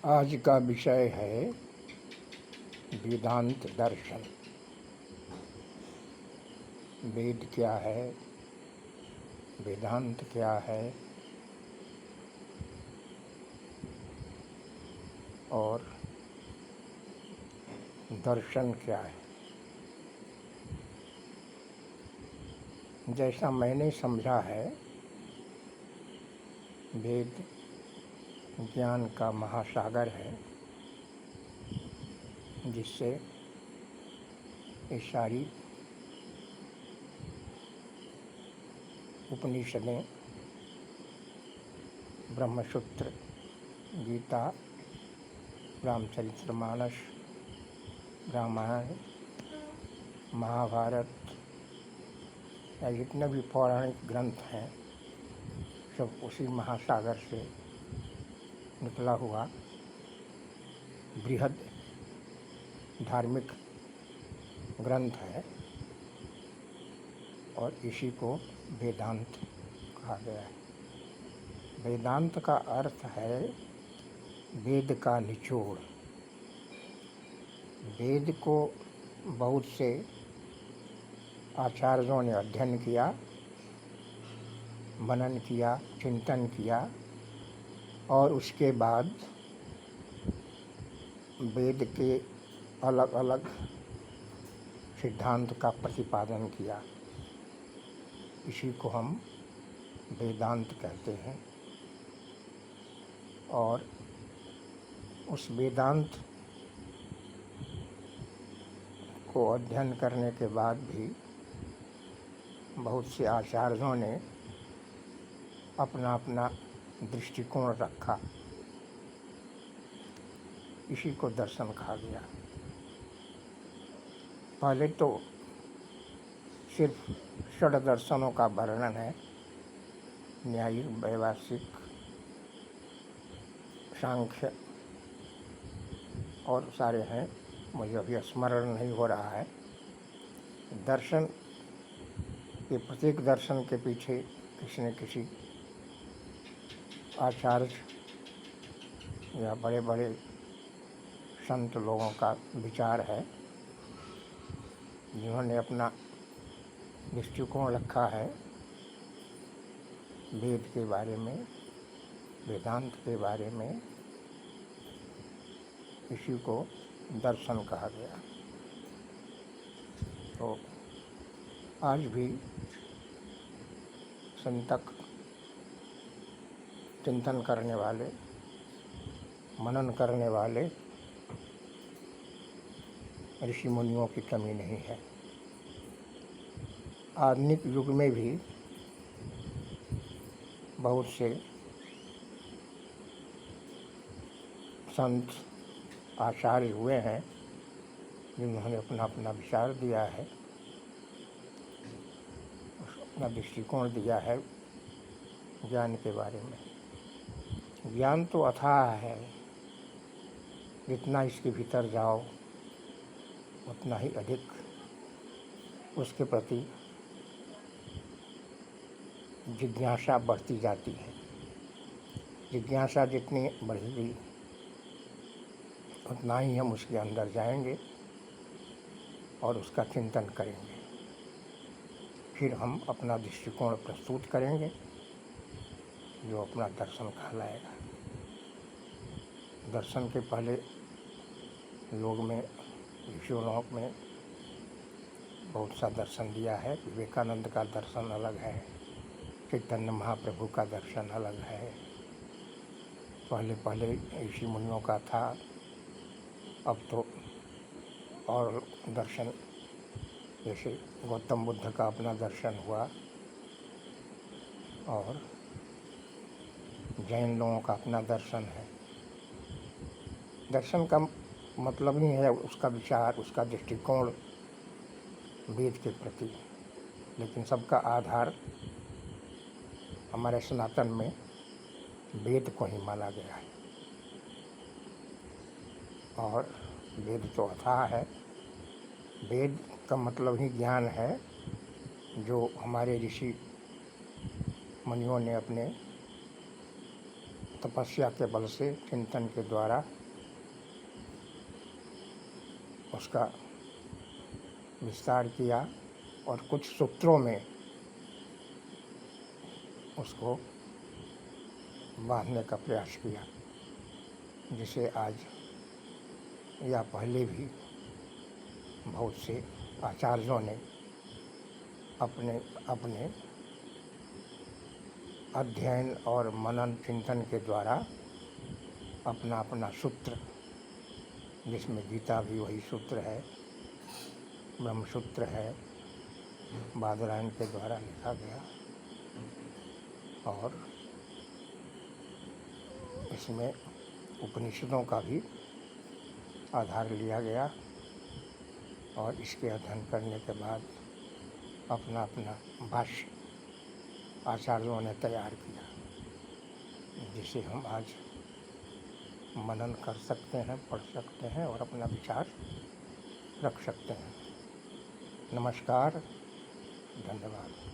आज का विषय है वेदांत दर्शन। वेद क्या है, वेदांत क्या है और दर्शन क्या है। जैसा मैंने समझा है, वेद ज्ञान का महासागर है, जिससे ये सारी उपनिषदें, ब्रह्मसूत्र, गीता, रामचरितमानस, रामायण, महाभारत या जितने भी पौराणिक ग्रंथ हैं, सब उसी महासागर से निकला हुआ बृहद धार्मिक ग्रंथ है और इसी को वेदांत कहा गया है। वेदांत का अर्थ है वेद का निचोड़। वेद को बहुत से आचार्यों ने अध्ययन किया, मनन किया, चिंतन किया और उसके बाद वेद के अलग अलग सिद्धांत का प्रतिपादन किया। इसी को हम वेदांत कहते हैं। और उस वेदांत को अध्ययन करने के बाद भी बहुत से आचार्यों ने अपना अपना दृष्टिकोण रखा। इसी को दर्शन कहा गया। पहले तो सिर्फ षड दर्शनों का वर्णन है, न्यायिक, वैवासिक, सांख्य और सारे हैं, मुझे अभी स्मरण नहीं हो रहा है। दर्शन के प्रत्येक दर्शन के पीछे किसी न किसी आचार्य या बड़े बड़े संत लोगों का विचार है, जिन्होंने अपना दृष्टिकोण रखा है वेद के बारे में, वेदांत के बारे में। इसी को दर्शन कहा गया। तो आज भी संतक, चिंतन करने वाले, मनन करने वाले ऋषि मुनियों की कमी नहीं है। आधुनिक युग में भी बहुत से संत आचार्य हुए हैं, जिन्होंने अपना अपना विचार दिया है, अपना दृष्टिकोण दिया है ज्ञान के बारे में। ज्ञान तो अथाह है, जितना इसके भीतर जाओ उतना ही अधिक उसके प्रति जिज्ञासा बढ़ती जाती है। जिज्ञासा जितनी बढ़ेगी उतना ही हम उसके अंदर जाएंगे और उसका चिंतन करेंगे। फिर हम अपना दृष्टिकोण प्रस्तुत करेंगे, जो अपना दर्शन कहलाएगा। दर्शन के पहले लोग में, ऋषियों में बहुत सा दर्शन दिया है। विवेकानंद का दर्शन अलग है, चैतन्य महाप्रभु का दर्शन अलग है। पहले पहले ऋषि मुनियों का था, अब तो और दर्शन, जैसे गौतम बुद्ध का अपना दर्शन हुआ और जैन लोगों का अपना दर्शन है। दर्शन का मतलब ही है उसका विचार, उसका दृष्टिकोण वेद के प्रति, लेकिन सबका आधार हमारे सनातन में वेद को ही माना गया है। और वेद तो अथाह है। वेद का मतलब ही ज्ञान है, जो हमारे ऋषि मुनियों ने अपने तपस्या के बल से, चिंतन के द्वारा उसका विस्तार किया और कुछ सूत्रों में उसको बांधने का प्रयास किया, जिसे आज या पहले भी बहुत से आचार्यों ने अपने अपने अध्ययन और मनन चिंतन के द्वारा अपना अपना सूत्र, जिसमें गीता भी वही सूत्र है, ब्रह्मसूत्र है, बादरायण के द्वारा लिखा गया, और इसमें उपनिषदों का भी आधार लिया गया, और इसके अध्ययन करने के बाद अपना अपना भाष्य आचार्यों ने तैयार किया, जिसे हम आज मनन कर सकते हैं, पढ़ सकते हैं और अपना विचार रख सकते हैं। नमस्कार, धन्यवाद।